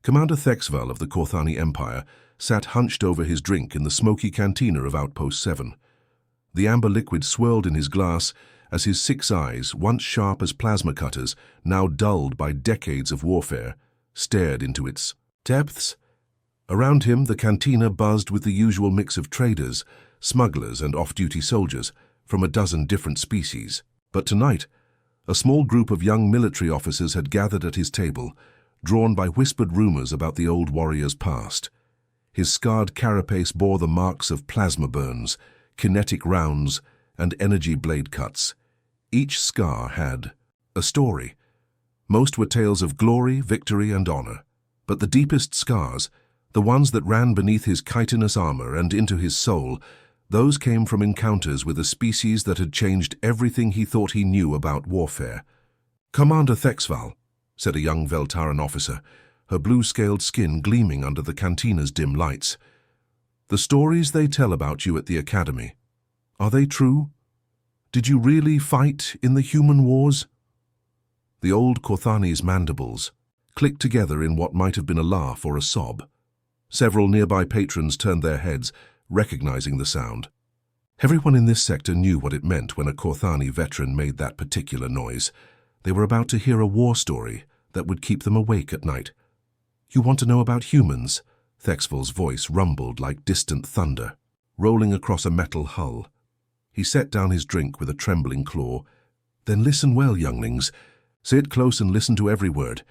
Commander Thexval of the Korthani Empire sat hunched over his drink in the smoky cantina of Outpost 7. The amber liquid swirled in his glass as his 6 eyes, once sharp as plasma cutters, now dulled by decades of warfare, stared into its depths. Around him, the cantina buzzed with the usual mix of traders, smugglers, and off-duty soldiers from a dozen different species. But tonight, a small group of young military officers had gathered at his table, drawn by whispered rumors about the old warrior's past. His scarred carapace bore the marks of plasma burns, kinetic rounds, and energy blade cuts. Each scar had a story. Most were tales of glory, victory, and honor. But the deepest scars, the ones that ran beneath his chitinous armor and into his soul, those came from encounters with a species that had changed everything he thought he knew about warfare. "Commander Thexval," said a young Veltaran officer, her blue-scaled skin gleaming under the cantina's dim lights. "The stories they tell about you at the Academy, are they true? Did you really fight in the human wars?" The old Korthani's mandibles clicked together in what might have been a laugh or a sob. Several nearby patrons turned their heads, recognizing the sound. Everyone in this sector knew what it meant when a Korthani veteran made that particular noise. They were about to hear a war story that would keep them awake at night. "You want to know about humans?" Thexval's voice rumbled like distant thunder, rolling across a metal hull. He set down his drink with a trembling claw. "Then listen well, younglings. Sit close and listen to every word,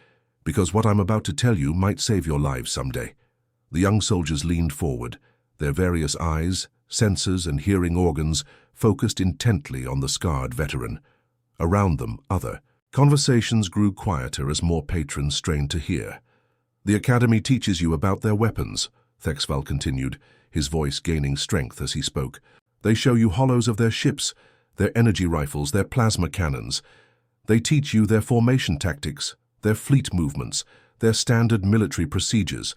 because what I'm about to tell you might save your lives someday." The young soldiers leaned forward, their various eyes, senses, and hearing organs focused intently on the scarred veteran. Around them, other conversations grew quieter as more patrons strained to hear. "The Academy teaches you about their weapons," Thexval continued, his voice gaining strength as he spoke. "They show you hollows of their ships, their energy rifles, their plasma cannons. They teach you their formation tactics, their fleet movements, their standard military procedures.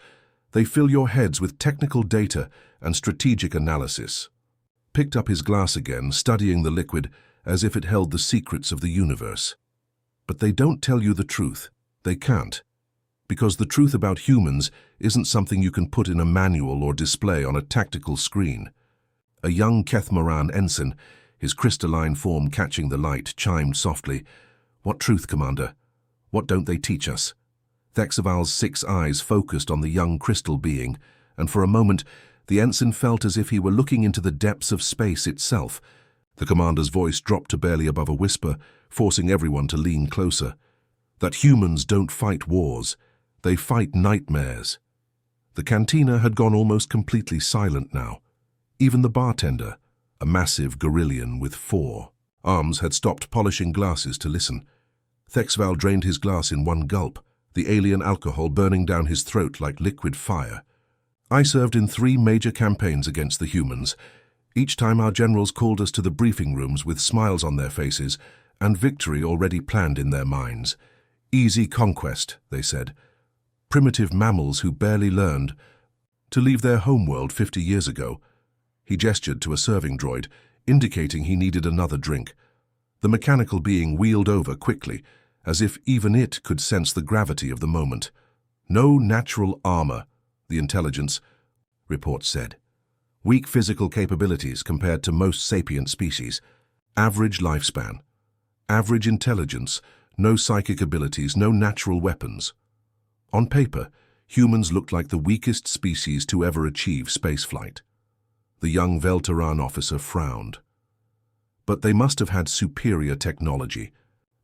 They fill your heads with technical data and strategic analysis." Picked up his glass again, studying the liquid as if it held the secrets of the universe. "But they don't tell you the truth. They can't. Because the truth about humans isn't something you can put in a manual or display on a tactical screen." A young Kethmaran ensign, his crystalline form catching the light, chimed softly. "What truth, Commander? What don't they teach us?" Thexval's 6 eyes focused on the young crystal being, and for a moment the ensign felt as if he were looking into the depths of space itself. The commander's voice dropped to barely above a whisper, forcing everyone to lean closer. "That humans don't fight wars. They fight nightmares." The cantina had gone almost completely silent now. Even the bartender, a massive gorillion with 4 arms, had stopped polishing glasses to listen. Thexval drained his glass in one gulp, the alien alcohol burning down his throat like liquid fire. "I served in 3 major campaigns against the humans. Each time our generals called us to the briefing rooms with smiles on their faces and victory already planned in their minds. Easy conquest, they said. Primitive mammals who barely learned to leave their homeworld 50 years ago." He gestured to a serving droid, indicating he needed another drink. The mechanical being wheeled over quickly, as if even it could sense the gravity of the moment. "No natural armor," the intelligence report said. "Weak physical capabilities compared to most sapient species. Average lifespan. Average intelligence, no psychic abilities, no natural weapons." On paper, humans looked like the weakest species to ever achieve spaceflight. The young Veltaran officer frowned. "But they must have had superior technology,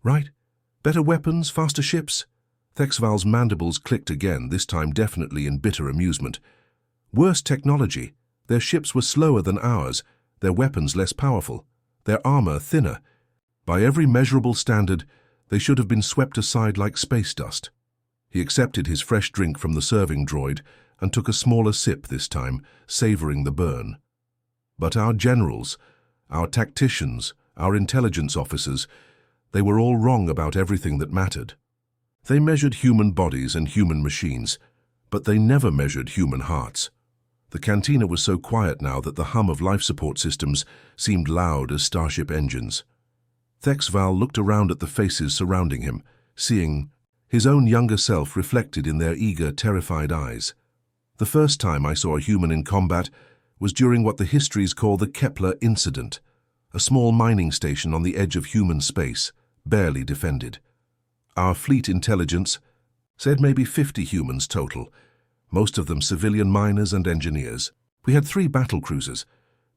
right? Better weapons, faster ships?" Thexval's mandibles clicked again, this time definitely in bitter amusement. "Worse technology. Their ships were slower than ours, their weapons less powerful, their armor thinner. By every measurable standard, they should have been swept aside like space dust." He accepted his fresh drink from the serving droid and took a smaller sip this time, savoring the burn. "But our generals, our tacticians, our intelligence officers, they were all wrong about everything that mattered. They measured human bodies and human machines, but they never measured human hearts." The cantina was so quiet now that the hum of life support systems seemed loud as starship engines. Thexval looked around at the faces surrounding him, seeing his own younger self reflected in their eager, terrified eyes. The first time I saw a human in combat was during what the histories call the Kepler Incident, a small mining station on the edge of human space, barely defended. Our fleet intelligence said maybe 50 humans total, most of them civilian miners and engineers. We had 3 battle cruisers,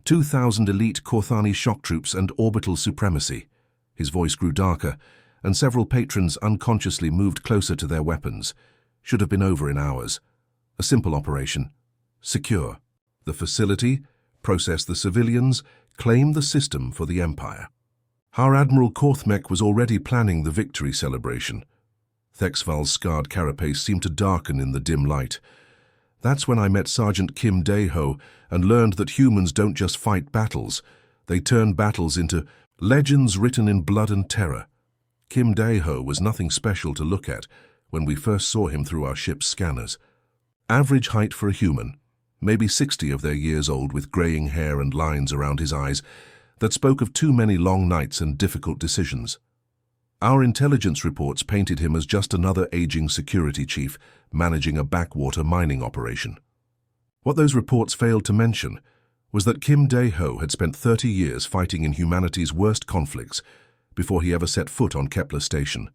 2,000 elite Korthani shock troops and orbital supremacy. His voice grew darker, and several patrons unconsciously moved closer to their weapons. Should have been over in hours. A simple operation. Secure the facility, process the civilians, claim the system for the Empire. Our Admiral Korthmek was already planning the victory celebration. Thexval's scarred carapace seemed to darken in the dim light. That's when I met Sergeant Kim Dae-ho and learned that humans don't just fight battles, they turn battles into legends written in blood and terror. Kim Dae-ho was nothing special to look at when we first saw him through our ship's scanners. Average height for a human, maybe 60 of their years old with graying hair and lines around his eyes that spoke of too many long nights and difficult decisions. Our intelligence reports painted him as just another aging security chief managing a backwater mining operation. What those reports failed to mention was that Kim Dae-ho had spent 30 years fighting in humanity's worst conflicts before he ever set foot on Kepler Station.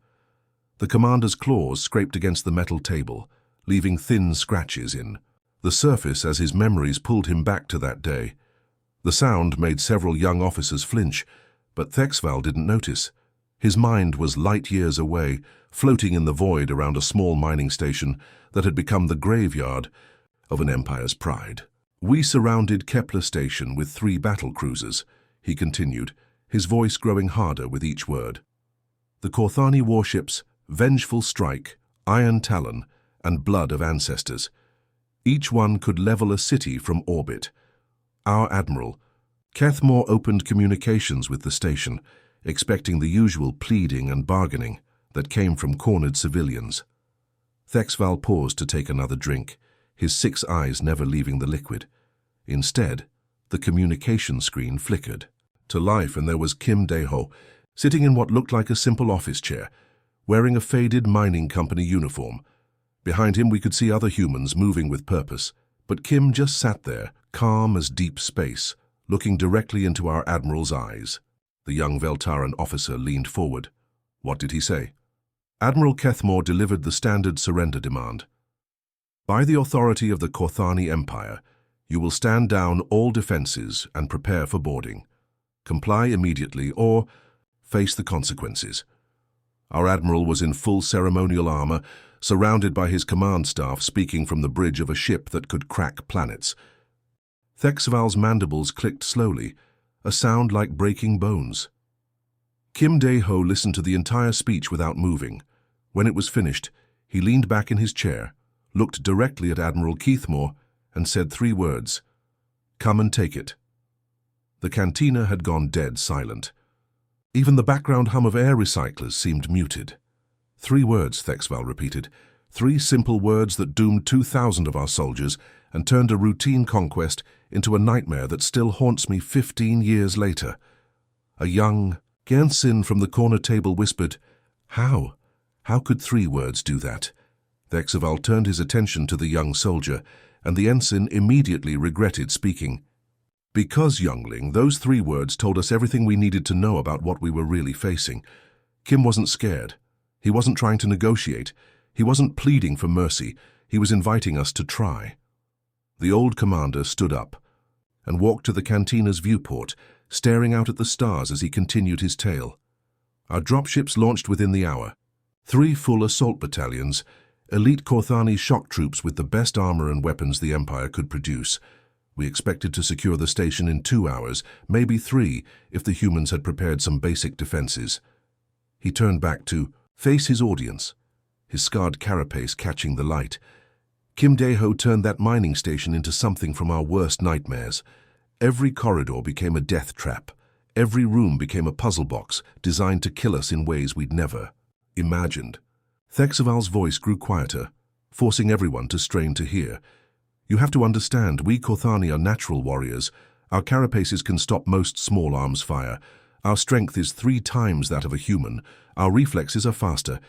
The commander's claws scraped against the metal table, leaving thin scratches in the surface as his memories pulled him back to that day. The sound made several young officers flinch, but Thexval didn't notice. His mind was light years away, floating in the void around a small mining station that had become the graveyard of an empire's pride. We surrounded Kepler Station with 3 battle cruisers, he continued, his voice growing harder with each word. The Korthani warships, Vengeful Strike, Iron Talon, and Blood of Ancestors. Each one could level a city from orbit. Our admiral, Kethmore, opened communications with the station, expecting the usual pleading and bargaining that came from cornered civilians. Thexval paused to take another drink, his 6 eyes never leaving the liquid. Instead, the communication screen flickered to life, and there was Kim Dae-ho, sitting in what looked like a simple office chair, wearing a faded mining company uniform. Behind him we could see other humans moving with purpose, but Kim just sat there, calm as deep space, looking directly into our admiral's eyes. The young Veltaran officer leaned forward. What did he say? Admiral Kethmore delivered the standard surrender demand. By the authority of the Korthani Empire, you will stand down all defenses and prepare for boarding. Comply immediately or face the consequences. Our admiral was in full ceremonial armor, surrounded by his command staff speaking from the bridge of a ship that could crack planets. Thexval's mandibles clicked slowly, a sound like breaking bones. Kim Dae-ho listened to the entire speech without moving. When it was finished, he leaned back in his chair, looked directly at Admiral Kethmore, and said 3 words, "Come and take it." The cantina had gone dead silent. Even the background hum of air recyclers seemed muted. 3 words, Thexval repeated, 3 simple words that doomed 2,000 of our soldiers and turned a routine conquest into a nightmare that still haunts me 15 years later. A young Gernsin from the corner table whispered, "How? How could 3 words do that?" Thexval turned his attention to the young soldier, and the ensign immediately regretted speaking. "Because, youngling, those 3 words told us everything we needed to know about what we were really facing. Kim wasn't scared. He wasn't trying to negotiate. He wasn't pleading for mercy. He was inviting us to try." The old commander stood up and walked to the cantina's viewport, staring out at the stars as he continued his tale. Our dropships launched within the hour. 3 full assault battalions, elite Korthani shock troops with the best armor and weapons the Empire could produce. We expected to secure the station in 2 hours, maybe 3, if the humans had prepared some basic defenses. He turned back to face his audience, his scarred carapace catching the light. Kim Dae-ho turned that mining station into something from our worst nightmares. Every corridor became a death trap. Every room became a puzzle box designed to kill us in ways we'd never imagined. Thexval's voice grew quieter, forcing everyone to strain to hear. "You have to understand, we Korthani are natural warriors. Our carapaces can stop most small arms fire. Our strength is 3 times that of a human. Our reflexes are faster.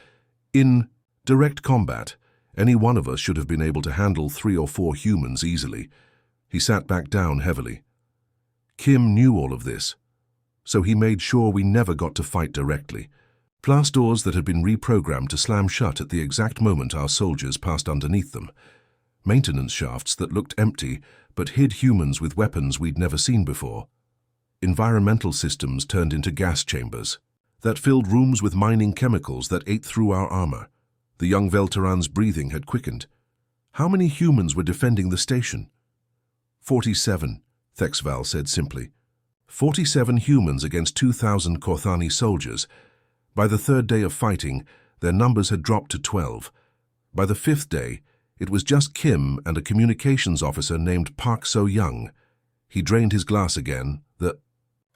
In Direct combat. Any one of us should have been able to handle 3 or 4 humans easily. He sat back down heavily. Kim knew all of this, so he made sure we never got to fight directly. Glass doors that had been reprogrammed to slam shut at the exact moment our soldiers passed underneath them. Maintenance shafts that looked empty but hid humans with weapons we'd never seen before. Environmental systems turned into gas chambers that filled rooms with mining chemicals that ate through our armor. The young Velteran's breathing had quickened. How many humans were defending the station? 47, Thexval said simply. 47 humans against 2,000 Korthani soldiers. By the 3rd day of fighting, their numbers had dropped to 12. By the 5th day, it was just Kim and a communications officer named Park So-young. He drained his glass again, the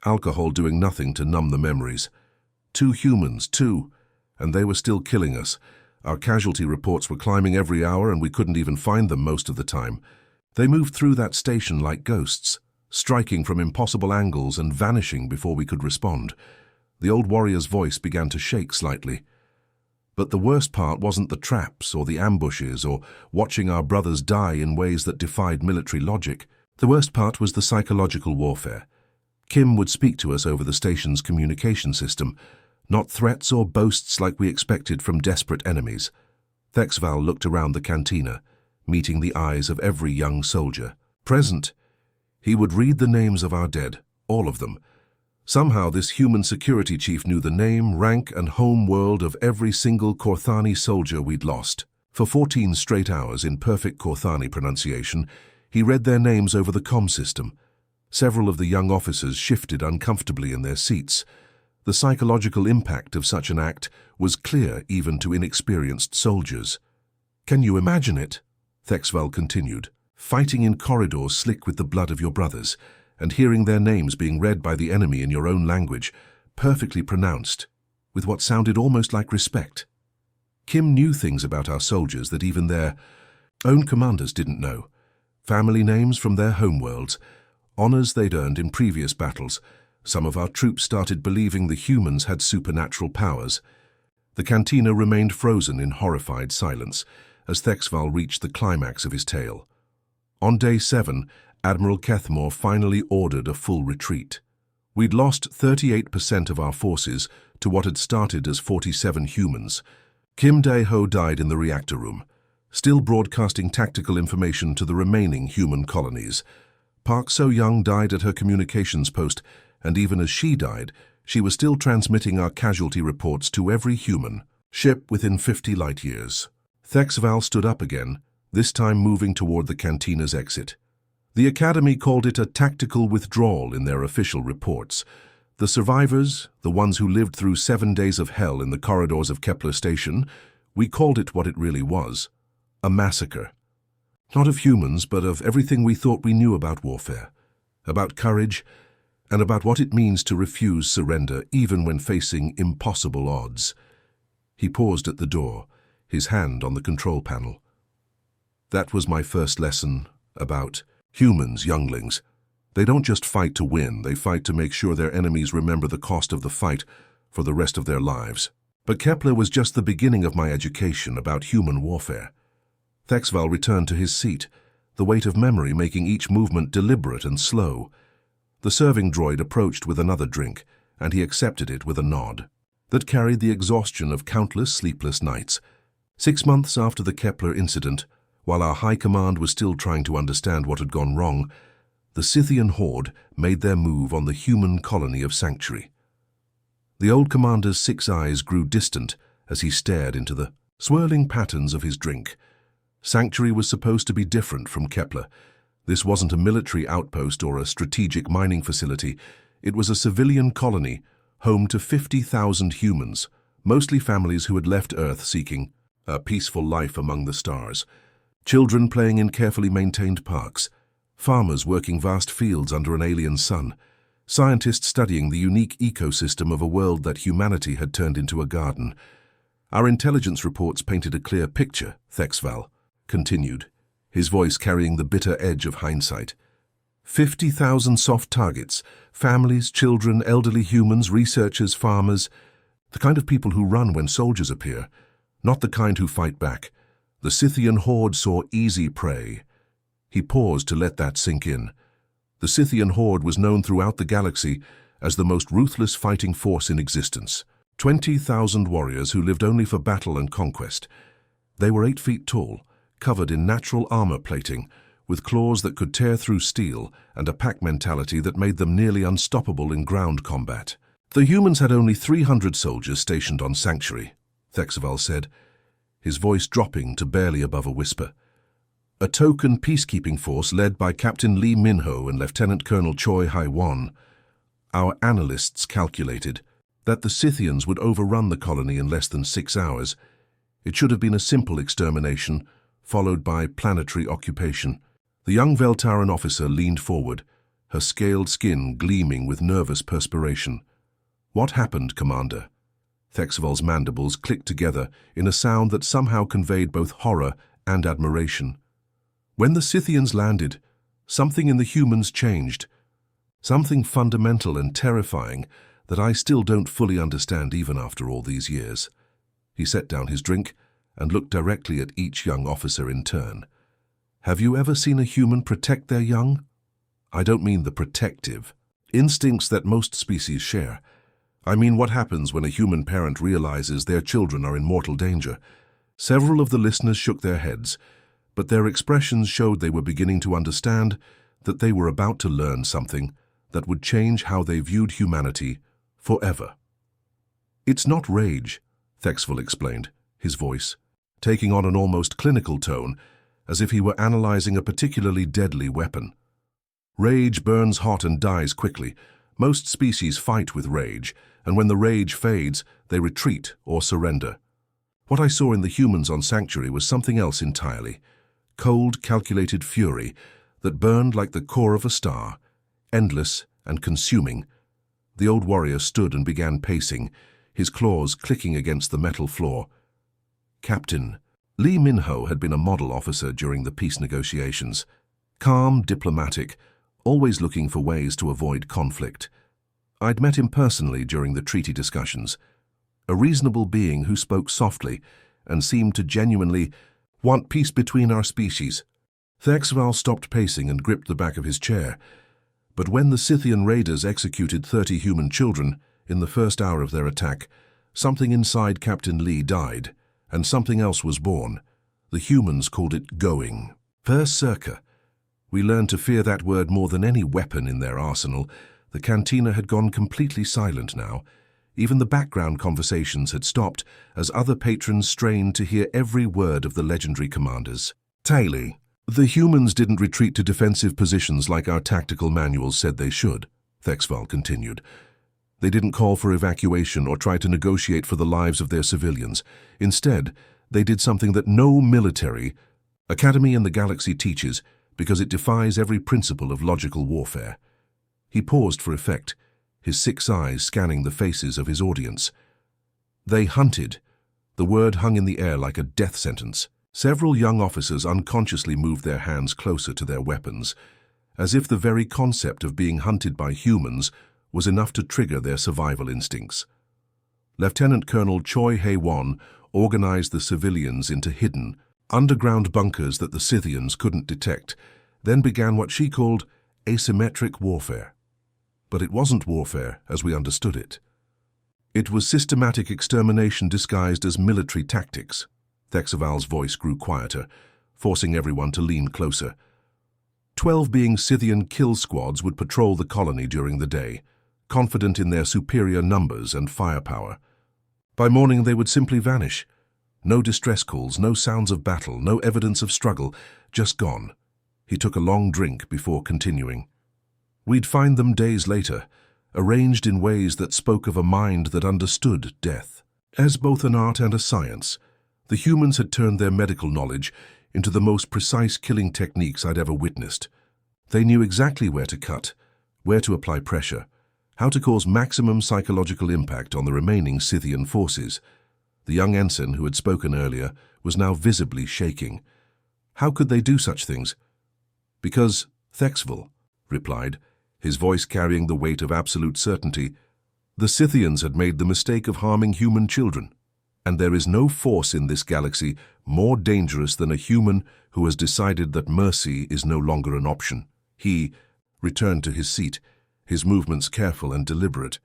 alcohol doing nothing to numb the memories. 2 humans, 2, and they were still killing us. Our casualty reports were climbing every hour and we couldn't even find them most of the time. They moved through that station like ghosts, striking from impossible angles and vanishing before we could respond. The old warrior's voice began to shake slightly. But the worst part wasn't the traps or the ambushes or watching our brothers die in ways that defied military logic. The worst part was the psychological warfare. Kim would speak to us over the station's communication system, not threats or boasts like we expected from desperate enemies. Thexval looked around the cantina, meeting the eyes of every young soldier. Present, he would read the names of our dead, all of them. Somehow this human security chief knew the name, rank, and home world of every single Korthani soldier we'd lost. For 14 straight hours in perfect Korthani pronunciation, he read their names over the comm system. Several of the young officers shifted uncomfortably in their seats. The psychological impact of such an act was clear even to inexperienced soldiers. Can you imagine it? Thexval continued. Fighting in corridors slick with the blood of your brothers, and hearing their names being read by the enemy in your own language, perfectly pronounced, with what sounded almost like respect. Kim knew things about our soldiers that even their own commanders didn't know. Family names from their homeworlds, honors they'd earned in previous battles. Some of our troops started believing the humans had supernatural powers. The cantina remained frozen in horrified silence as Thexval reached the climax of his tale. On day 7, Admiral Kethmore finally ordered a full retreat. We'd lost 38% of our forces to what had started as 47 humans. Kim Dae-ho died in the reactor room, still broadcasting tactical information to the remaining human colonies. Park So-young died at her communications post, and even as she died, she was still transmitting our casualty reports to every human ship within 50 light-years. Thexval stood up again, this time moving toward the cantina's exit. The Academy called it a tactical withdrawal in their official reports. The survivors, the ones who lived through 7 days of hell in the corridors of Kepler Station, we called it what it really was, a massacre. Not of humans, but of everything we thought we knew about warfare, about courage, and about what it means to refuse surrender even when facing impossible odds. He paused at the door, his hand on the control panel. That was my first lesson about humans, younglings. They don't just fight to win, they fight to make sure their enemies remember the cost of the fight for the rest of their lives. But Kepler was just the beginning of my education about human warfare. Thexval returned to his seat, the weight of memory making each movement deliberate and slow. The serving droid approached with another drink, and he accepted it with a nod that carried the exhaustion of countless sleepless nights. 6 months after the Kepler incident, while our high command was still trying to understand what had gone wrong, the Scythian horde made their move on the human colony of Sanctuary. The old commander's 6 eyes grew distant as he stared into the swirling patterns of his drink. Sanctuary was supposed to be different from Kepler. This wasn't a military outpost or a strategic mining facility. It was a civilian colony, home to 50,000 humans, mostly families who had left Earth seeking a peaceful life among the stars. Children playing in carefully maintained parks, farmers working vast fields under an alien sun, scientists studying the unique ecosystem of a world that humanity had turned into a garden. Our intelligence reports painted a clear picture, Thexval continued, his voice carrying the bitter edge of hindsight. 50,000 soft targets, families, children, elderly humans, researchers, farmers, the kind of people who run when soldiers appear. not the kind who fight back. The Scythian horde saw easy prey. He paused to let that sink in. The Scythian horde was known throughout the galaxy as the most ruthless fighting force in existence. 20,000 warriors who lived only for battle and conquest. They were 8 feet tall, covered in natural armor plating, with claws that could tear through steel and a pack mentality that made them nearly unstoppable in ground combat. The humans had only 300 soldiers stationed on Sanctuary, Thexaval said, his voice dropping to barely above a whisper. A token peacekeeping force led by Captain Lee Minho and Lieutenant Colonel Choi Hai-Wan. Our analysts calculated that the Scythians would overrun the colony in less than 6 hours. It should have been a simple extermination, followed by planetary occupation. The young Veltaran officer leaned forward, her scaled skin gleaming with nervous perspiration. What happened, Commander? Thexaval's mandibles clicked together in a sound that somehow conveyed both horror and admiration. When the Scythians landed, something in the humans changed. Something fundamental and terrifying that I still don't fully understand even after all these years. He set down his drink and looked directly at each young officer in turn. Have you ever seen a human protect their young? I don't mean the protective instincts that most species share. I mean what happens when a human parent realizes their children are in mortal danger. Several of the listeners shook their heads, but their expressions showed they were beginning to understand that they were about to learn something that would change how they viewed humanity forever. It's not rage, Thexval explained, his voice taking on an almost clinical tone, as if he were analyzing a particularly deadly weapon. Rage burns hot and dies quickly. Most species fight with rage, and when the rage fades, they retreat or surrender. What I saw in the humans on Sanctuary was something else entirely. Cold, calculated fury that burned like the core of a star, endless and consuming. The old warrior stood and began pacing, his claws clicking against the metal floor. Captain Lee Minho had been a model officer during the peace negotiations. Calm, diplomatic, always looking for ways to avoid conflict. I'd met him personally during the treaty discussions. A reasonable being who spoke softly and seemed to genuinely want peace between our species. Thexval stopped pacing and gripped the back of his chair. But when the Scythian raiders executed 30 human children in the first hour of their attack, something inside Captain Lee died, and something else was born. The humans called it going. Berserker. We learned to fear that word more than any weapon in their arsenal. The cantina had gone completely silent now. Even the background conversations had stopped as other patrons strained to hear every word of the legendary commanders. Taylor. The humans didn't retreat to defensive positions like our tactical manuals said they should, Thexval continued. They didn't call for evacuation or try to negotiate for the lives of their civilians. Instead, they did something that no military academy in the galaxy teaches because it defies every principle of logical warfare. He paused for effect, his 6 eyes scanning the faces of his audience. They hunted. The word hung in the air like a death sentence. Several young officers unconsciously moved their hands closer to their weapons, as if the very concept of being hunted by humans was enough to trigger their survival instincts. Lieutenant Colonel Choi Hai-Wan organized the civilians into hidden, underground bunkers that the Scythians couldn't detect, then began what she called asymmetric warfare. But it wasn't warfare as we understood it. It was systematic extermination disguised as military tactics. Thexaval's voice grew quieter, forcing everyone to lean closer. 12 being Scythian kill squads would patrol the colony during the day, confident in their superior numbers and firepower. By morning they would simply vanish. No distress calls, no sounds of battle, no evidence of struggle, just gone. He took a long drink before continuing. We'd find them days later, arranged in ways that spoke of a mind that understood death. As both an art and a science, the humans had turned their medical knowledge into the most precise killing techniques I'd ever witnessed. They knew exactly where to cut, where to apply pressure, how to cause maximum psychological impact on the remaining Scythian forces. The young ensign who had spoken earlier was now visibly shaking. How could they do such things? Because, Thexval replied, his voice carrying the weight of absolute certainty, the Scythians had made the mistake of harming human children. And there is no force in this galaxy more dangerous than a human who has decided that mercy is no longer an option. He returned to his seat, his movements careful and deliberate.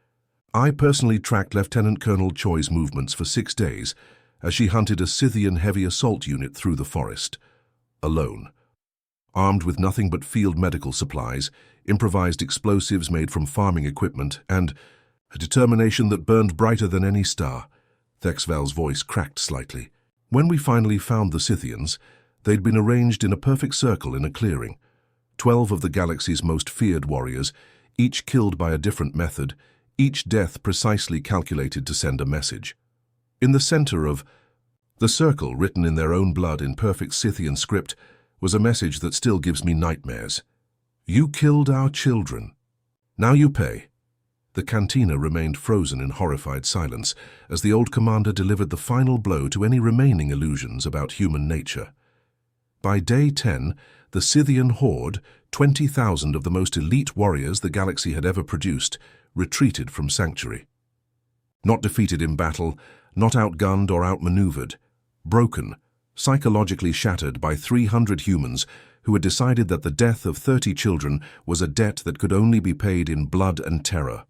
I personally tracked Lieutenant Colonel Choi's movements for 6 days as she hunted a Scythian heavy assault unit through the forest, alone. Armed with nothing but field medical supplies, improvised explosives made from farming equipment, and a determination that burned brighter than any star. Thexval's voice cracked slightly. When we finally found the Scythians, they'd been arranged in a perfect circle in a clearing. 12 of the galaxy's most feared warriors, each killed by a different method, each death precisely calculated to send a message. In the center of the circle, written in their own blood in perfect Scythian script, was a message that still gives me nightmares. You killed our children. Now you pay. The cantina remained frozen in horrified silence as the old commander delivered the final blow to any remaining illusions about human nature. By day 10, the Scythian horde, 20,000 of the most elite warriors the galaxy had ever produced, retreated from Sanctuary. Not defeated in battle, not outgunned or outmaneuvered, broken, psychologically shattered by 300 humans who had decided that the death of 30 children was a debt that could only be paid in blood and terror.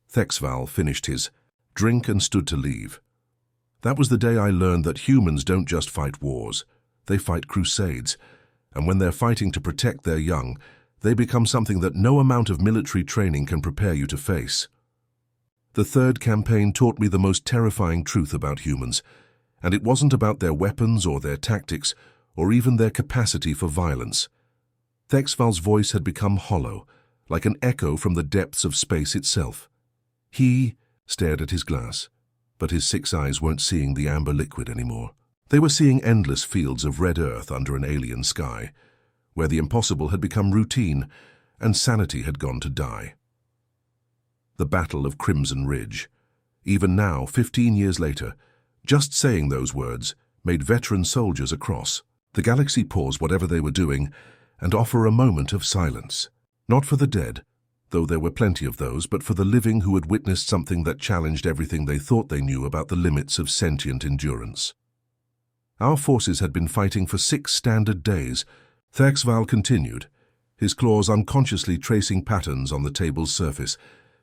Thexval finished his drink and stood to leave. That was the day I learned that humans don't just fight wars, they fight crusades, and when they're fighting to protect their young, they become something that no amount of military training can prepare you to face. The third campaign taught me the most terrifying truth about humans, and it wasn't about their weapons or their tactics, or even their capacity for violence. Thexval's voice had become hollow, like an echo from the depths of space itself. He stared at his glass, but his 6 eyes weren't seeing the amber liquid anymore. They were seeing endless fields of red earth under an alien sky, where the impossible had become routine and sanity had gone to die. The Battle of Crimson Ridge. Even now, 15 years later, just saying those words made veteran soldiers across the galaxy pause whatever they were doing and offer a moment of silence. Not for the dead, though there were plenty of those, but for the living who had witnessed something that challenged everything they thought they knew about the limits of sentient endurance. Our forces had been fighting for 6 standard days. Thexval continued, his claws unconsciously tracing patterns on the table's surface.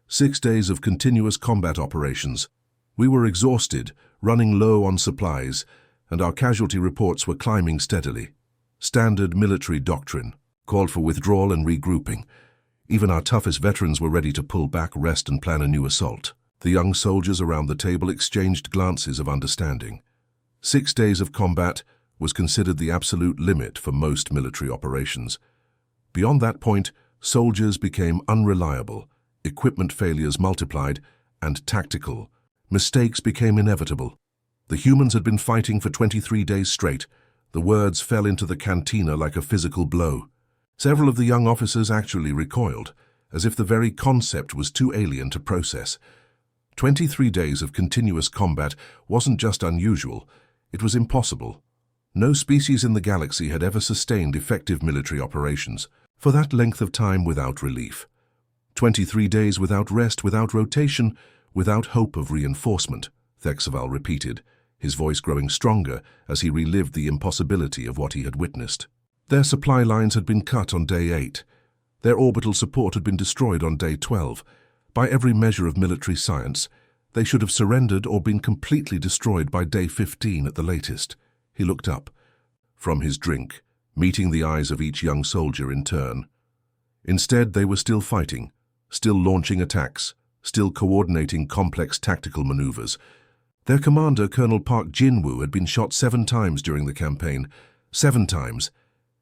6 days of continuous combat operations. We were exhausted, running low on supplies, and our casualty reports were climbing steadily. Standard military doctrine called for withdrawal and regrouping. Even our toughest veterans were ready to pull back, rest, and plan a new assault. The young soldiers around the table exchanged glances of understanding. 6 days of combat was considered the absolute limit for most military operations. Beyond that point, soldiers became unreliable, equipment failures multiplied, and tactical. Mistakes became inevitable. The humans had been fighting for 23 days straight. The words fell into the cantina like a physical blow. Several of the young officers actually recoiled, as if the very concept was too alien to process. 23 days of continuous combat wasn't just unusual, it was impossible. No species in the galaxy had ever sustained effective military operations for that length of time without relief. 23 days without rest, without rotation, without hope of reinforcement, Thexval repeated, his voice growing stronger as he relived the impossibility of what he had witnessed. Their supply lines had been cut on day 8. Their orbital support had been destroyed on day 12. By every measure of military science, they should have surrendered or been completely destroyed by day 15 at the latest. He looked up from his drink, meeting the eyes of each young soldier in turn. Instead, they were still fighting, still launching attacks, still coordinating complex tactical maneuvers. Their commander, Colonel Park Jinwoo, had been shot 7 times during the campaign. 7 times.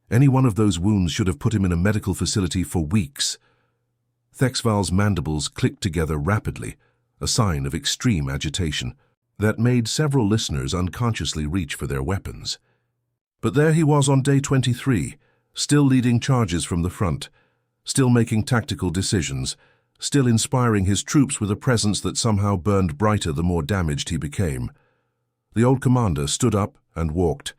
Any one of those wounds should have put him in a medical facility for weeks. Thexval's mandibles clicked together rapidly, a sign of extreme agitation that made several listeners unconsciously reach for their weapons. But there he was on day 23, still leading charges from the front, still making tactical decisions, still inspiring his troops with a presence that somehow burned brighter the more damaged he became. The old commander stood up and walked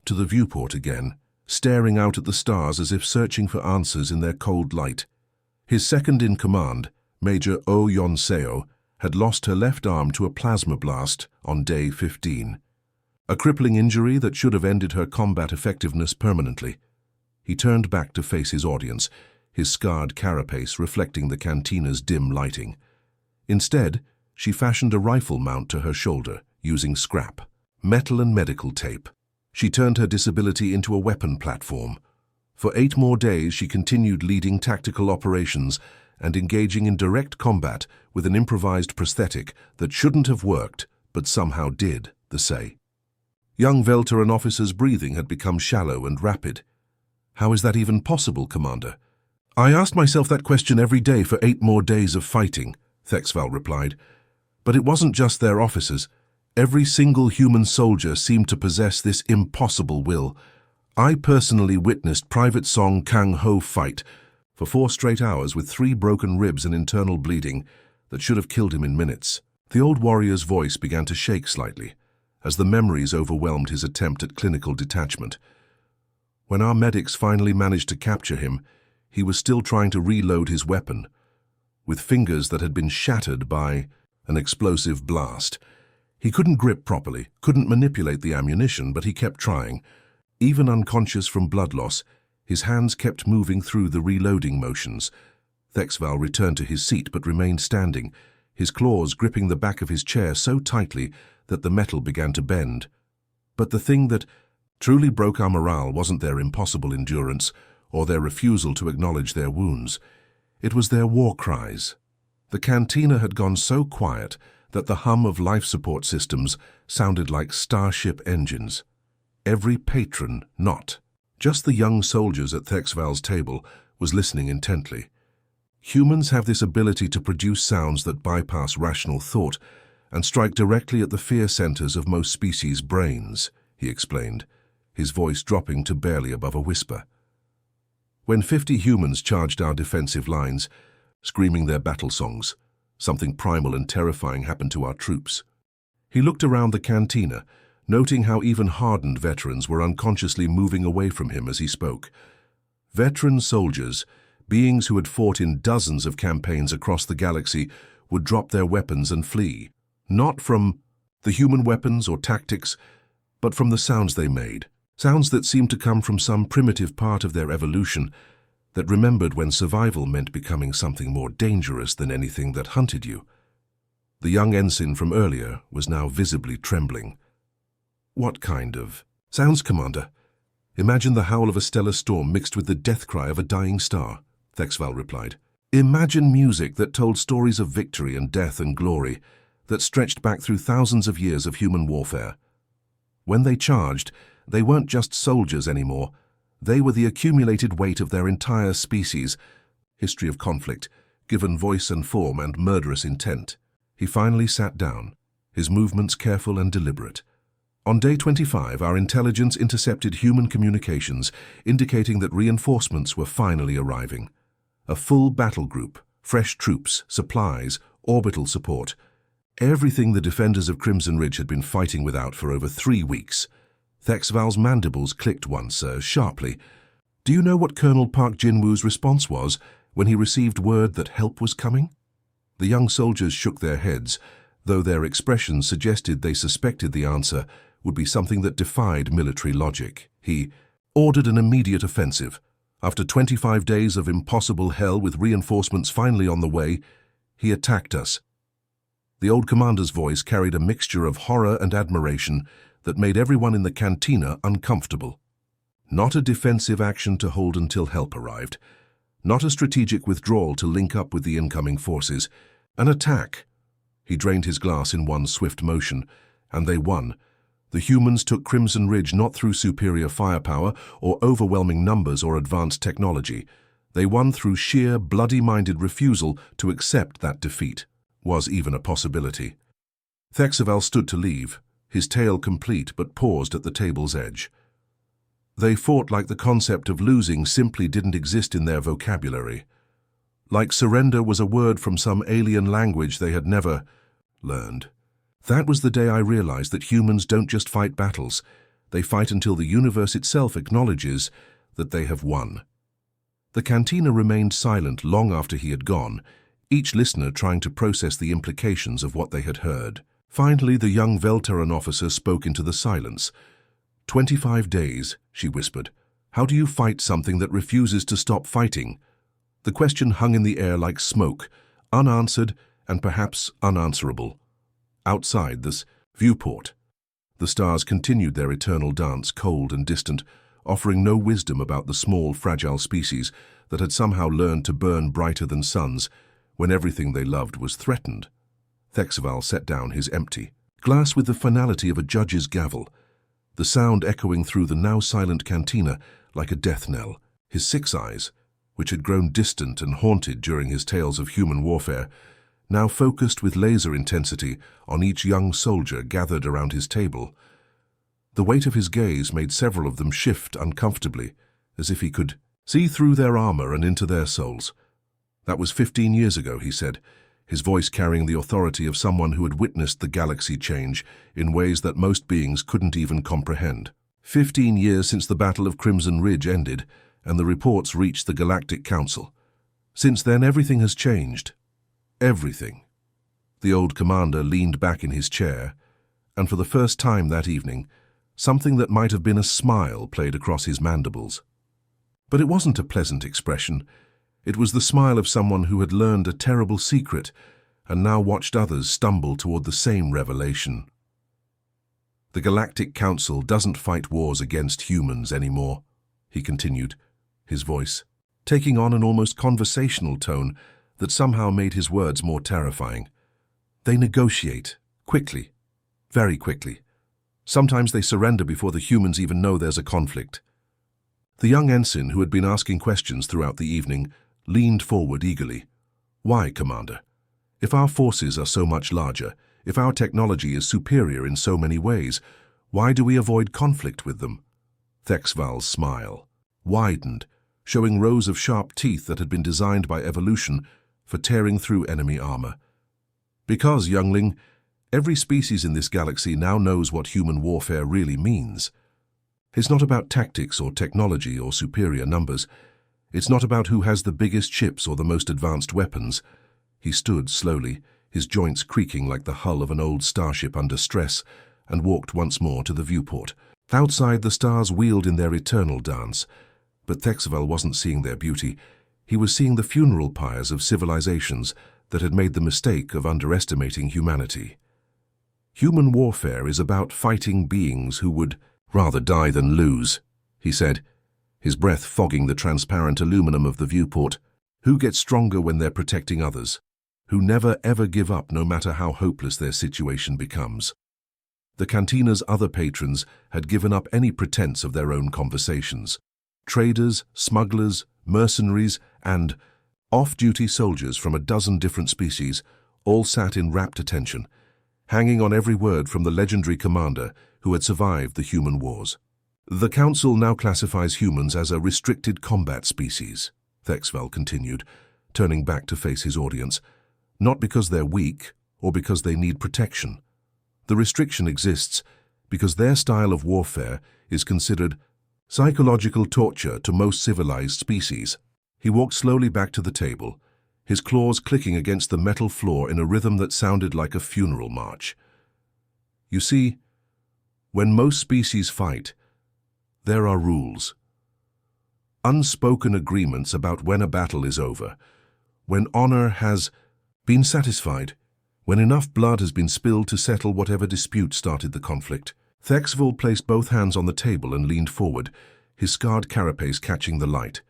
to the viewport again, staring out at the stars as if searching for answers in their cold light. His second-in-command, Major Oh Yon-seo, had lost her left arm to a plasma blast on day 15. A crippling injury that should have ended her combat effectiveness permanently. He turned back to face his audience, his scarred carapace reflecting the cantina's dim lighting. Instead, she fashioned a rifle mount to her shoulder, using scrap, metal and medical tape. She turned her disability into a weapon platform. For 8 more days, she continued leading tactical operations and engaging in direct combat with an improvised prosthetic that shouldn't have worked, but somehow did, the say. Young Veteran officer's breathing had become shallow and rapid. "How is that even possible, Commander?" "I asked myself that question every day for 8 more days of fighting," Thexval replied. "But it wasn't just their officers. Every single human soldier seemed to possess this impossible will. I personally witnessed Private Song Kang-ho fight for 4 straight hours with 3 broken ribs and internal bleeding that should have killed him in minutes." The old warrior's voice began to shake slightly as the memories overwhelmed his attempt at clinical detachment. When our medics finally managed to capture him, he was still trying to reload his weapon, with fingers that had been shattered by an explosive blast. He couldn't grip properly, couldn't manipulate the ammunition, but he kept trying. Even unconscious from blood loss, his hands kept moving through the reloading motions. Thexval returned to his seat but remained standing, his claws gripping the back of his chair so tightly that the metal began to bend. But the thing that truly broke our morale wasn't their impossible endurance or their refusal to acknowledge their wounds. It was their war cries. The cantina had gone so quiet that the hum of life support systems sounded like starship engines. Every patron, not just the young soldiers at Thexval's table, was listening intently. Humans have this ability to produce sounds that bypass rational thought and strike directly at the fear centers of most species' brains, he explained, his voice dropping to barely above a whisper. When 50 humans charged our defensive lines, screaming their battle songs, something primal and terrifying happened to our troops. He looked around the cantina, noting how even hardened veterans were unconsciously moving away from him as he spoke. Veteran soldiers, beings who had fought in dozens of campaigns across the galaxy, would drop their weapons and flee, not from the human weapons or tactics, but from the sounds they made, sounds that seemed to come from some primitive part of their evolution that remembered when survival meant becoming something more dangerous than anything that hunted you. The young ensign from earlier was now visibly trembling. "What kind of sounds, Commander?" "Imagine the howl of a stellar storm mixed with the death cry of a dying star," Thexval replied. "Imagine music that told stories of victory and death and glory, that stretched back through thousands of years of human warfare. When they charged, they weren't just soldiers anymore. They were the accumulated weight of their entire species, history of conflict, given voice and form and murderous intent." He finally sat down, his movements careful and deliberate. "On day 25, our intelligence intercepted human communications, indicating that reinforcements were finally arriving. A full battle group, fresh troops, supplies, orbital support. Everything the defenders of Crimson Ridge had been fighting without for over 3 weeks. Thexval's mandibles clicked once, sharply. "Do you know what Colonel Park Jinwoo's response was when he received word that help was coming?" The young soldiers shook their heads, though their expressions suggested they suspected the answer would be something that defied military logic. He ordered an immediate offensive. After 25 days of impossible hell with reinforcements finally on the way, he attacked us. The old commander's voice carried a mixture of horror and admiration that made everyone in the cantina uncomfortable. Not a defensive action to hold until help arrived. Not a strategic withdrawal to link up with the incoming forces. An attack. He drained his glass in one swift motion, and they won. The humans took Crimson Ridge not through superior firepower or overwhelming numbers or advanced technology. They won through sheer, bloody-minded refusal to accept that defeat was even a possibility. Thexval stood to leave, his tale complete, but paused at the table's edge. They fought like the concept of losing simply didn't exist in their vocabulary. Like surrender was a word from some alien language they had never learned. That was the day I realized that humans don't just fight battles, they fight until the universe itself acknowledges that they have won. The cantina remained silent long after he had gone, each listener trying to process the implications of what they had heard. Finally, the young Veltaran officer spoke into the silence. 25 days, she whispered. How do you fight something that refuses to stop fighting? The question hung in the air like smoke, unanswered and perhaps unanswerable. Outside this viewport, the stars continued their eternal dance, cold and distant, offering no wisdom about the small, fragile species that had somehow learned to burn brighter than suns when everything they loved was threatened. Thexval set down his empty glass with the finality of a judge's gavel, the sound echoing through the now silent cantina like a death knell. His six eyes, which had grown distant and haunted during his tales of human warfare, now focused with laser intensity on each young soldier gathered around his table. The weight of his gaze made several of them shift uncomfortably, as if he could see through their armor and into their souls. That was 15 years ago, he said, his voice carrying the authority of someone who had witnessed the galaxy change in ways that most beings couldn't even comprehend. 15 years since the Battle of Crimson Ridge ended, and the reports reached the Galactic Council. Since then, everything has changed. Everything. The old commander leaned back in his chair, and for the first time that evening, something that might have been a smile played across his mandibles. But it wasn't a pleasant expression. It was the smile of someone who had learned a terrible secret and now watched others stumble toward the same revelation. The Galactic Council doesn't fight wars against humans anymore, he continued, his voice taking on an almost conversational tone that somehow made his words more terrifying. They negotiate, quickly, very quickly. Sometimes they surrender before the humans even know there's a conflict. The young ensign, who had been asking questions throughout the evening, leaned forward eagerly. Why, Commander? If our forces are so much larger, if our technology is superior in so many ways, why do we avoid conflict with them? Thexval's smile widened, showing rows of sharp teeth that had been designed by evolution for tearing through enemy armor. Because, youngling, every species in this galaxy now knows what human warfare really means. It's not about tactics or technology or superior numbers. It's not about who has the biggest ships or the most advanced weapons. He stood slowly, his joints creaking like the hull of an old starship under stress, and walked once more to the viewport. Outside, the stars wheeled in their eternal dance, but Thexval wasn't seeing their beauty. He was seeing the funeral pyres of civilizations that had made the mistake of underestimating humanity. Human warfare is about fighting beings who would rather die than lose, he said, his breath fogging the transparent aluminum of the viewport. Who gets stronger when they're protecting others? Who never ever give up no matter how hopeless their situation becomes? The cantina's other patrons had given up any pretense of their own conversations. Traders, smugglers, mercenaries, and off-duty soldiers from a dozen different species all sat in rapt attention, hanging on every word from the legendary commander who had survived the human wars. The Council now classifies humans as a restricted combat species, Thexval continued, turning back to face his audience, not because they're weak or because they need protection. The restriction exists because their style of warfare is considered psychological torture to most civilized species. He walked slowly back to the table, his claws clicking against the metal floor in a rhythm that sounded like a funeral march. You see, when most species fight, there are rules. Unspoken agreements about when a battle is over, when honor has been satisfied, when enough blood has been spilled to settle whatever dispute started the conflict. Thexval placed both hands on the table and leaned forward, his scarred carapace catching the light.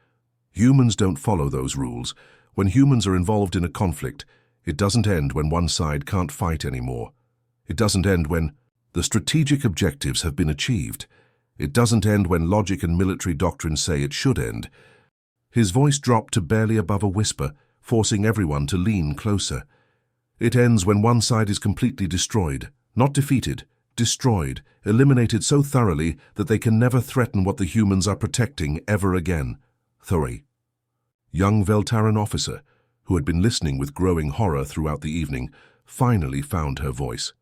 Humans don't follow those rules. When humans are involved in a conflict, it doesn't end when one side can't fight anymore. It doesn't end when the strategic objectives have been achieved. It doesn't end when logic and military doctrine say it should end. His voice dropped to barely above a whisper, forcing everyone to lean closer. It ends when one side is completely destroyed, not defeated, destroyed, eliminated so thoroughly that they can never threaten what the humans are protecting ever again. Thori, young Veltaran officer, who had been listening with growing horror throughout the evening, finally found her voice.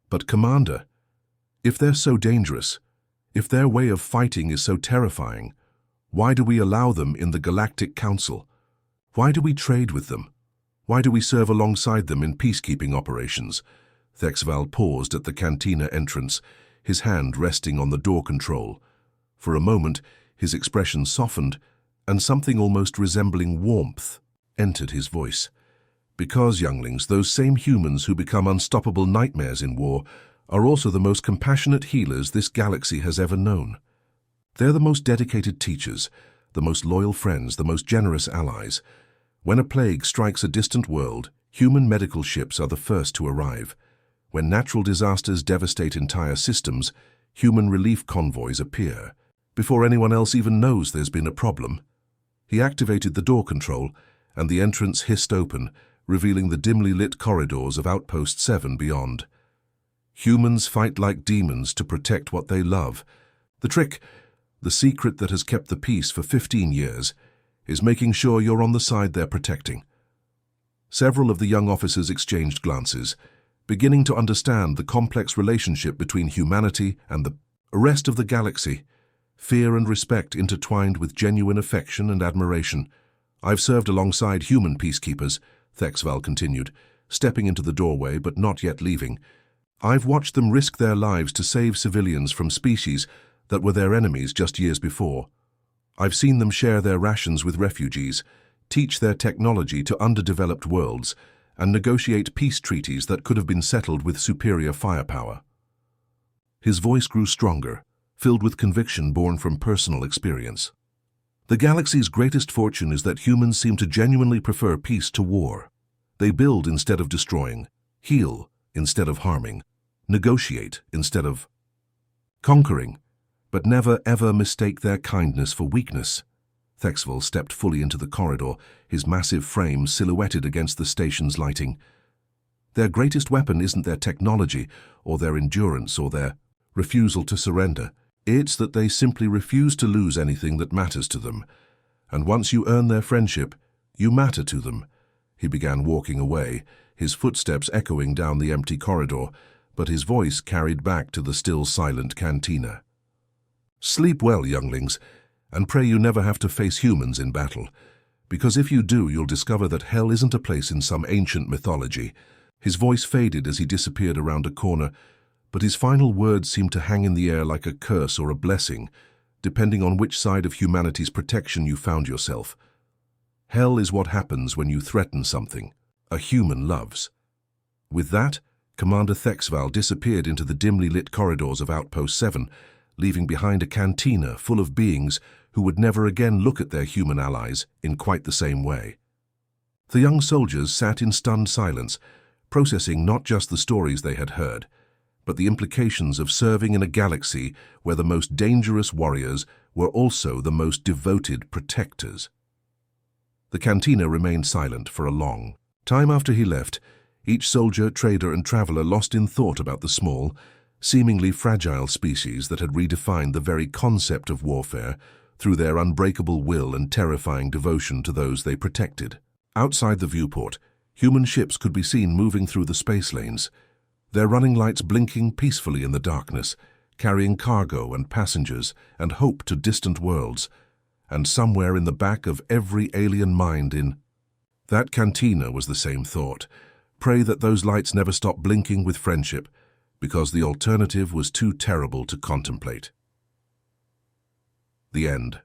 But Commander, if they're so dangerous, if their way of fighting is so terrifying, why do we allow them in the Galactic Council? Why do we trade with them? Why do we serve alongside them in peacekeeping operations? Thexval paused at the cantina entrance, his hand resting on the door control. For a moment, his expression softened, and something almost resembling warmth entered his voice. Because, younglings, those same humans who become unstoppable nightmares in war are also the most compassionate healers this galaxy has ever known. They're the most dedicated teachers, the most loyal friends, the most generous allies. When a plague strikes a distant world, human medical ships are the first to arrive. When natural disasters devastate entire systems, human relief convoys appear, before anyone else even knows there's been a problem. He activated the door control, and the entrance hissed open, revealing the dimly lit corridors of Outpost 7 beyond. Humans fight like demons to protect what they love. The trick, the secret that has kept the peace for 15 years, is making sure you're on the side they're protecting. Several of the young officers exchanged glances, beginning to understand the complex relationship between humanity and the rest of the galaxy. Fear and respect intertwined with genuine affection and admiration. I've served alongside human peacekeepers, Thexval continued, stepping into the doorway but not yet leaving. I've watched them risk their lives to save civilians from species that were their enemies just years before. I've seen them share their rations with refugees, teach their technology to underdeveloped worlds, and negotiate peace treaties that could have been settled with superior firepower. His voice grew stronger, filled with conviction born from personal experience. The galaxy's greatest fortune is that humans seem to genuinely prefer peace to war. They build instead of destroying, heal instead of harming, negotiate instead of conquering, but never ever mistake their kindness for weakness. Thexval stepped fully into the corridor, his massive frame silhouetted against the station's lighting. Their greatest weapon isn't their technology, or their endurance, or their refusal to surrender. It's that they simply refuse to lose anything that matters to them. And once you earn their friendship, you matter to them. He began walking away, his footsteps echoing down the empty corridor, but his voice carried back to the still silent cantina. Sleep well, younglings, and pray you never have to face humans in battle, because if you do, you'll discover that hell isn't a place in some ancient mythology. His voice faded as he disappeared around a corner, but his final words seemed to hang in the air like a curse or a blessing, depending on which side of humanity's protection you found yourself. Hell is what happens when you threaten something a human loves. With that, Commander Thexval disappeared into the dimly lit corridors of Outpost 7, leaving behind a cantina full of beings who would never again look at their human allies in quite the same way. The young soldiers sat in stunned silence, processing not just the stories they had heard, but the implications of serving in a galaxy where the most dangerous warriors were also the most devoted protectors. The cantina remained silent for a long time after he left. Each soldier, trader, and traveler lost in thought about the small, seemingly fragile species that had redefined the very concept of warfare through their unbreakable will and terrifying devotion to those they protected. Outside the viewport, human ships could be seen moving through the space lanes, their running lights blinking peacefully in the darkness, carrying cargo and passengers and hope to distant worlds. And somewhere in the back of every alien mind in that cantina was the same thought. Pray that those lights never stop blinking with friendship, because the alternative was too terrible to contemplate. The end.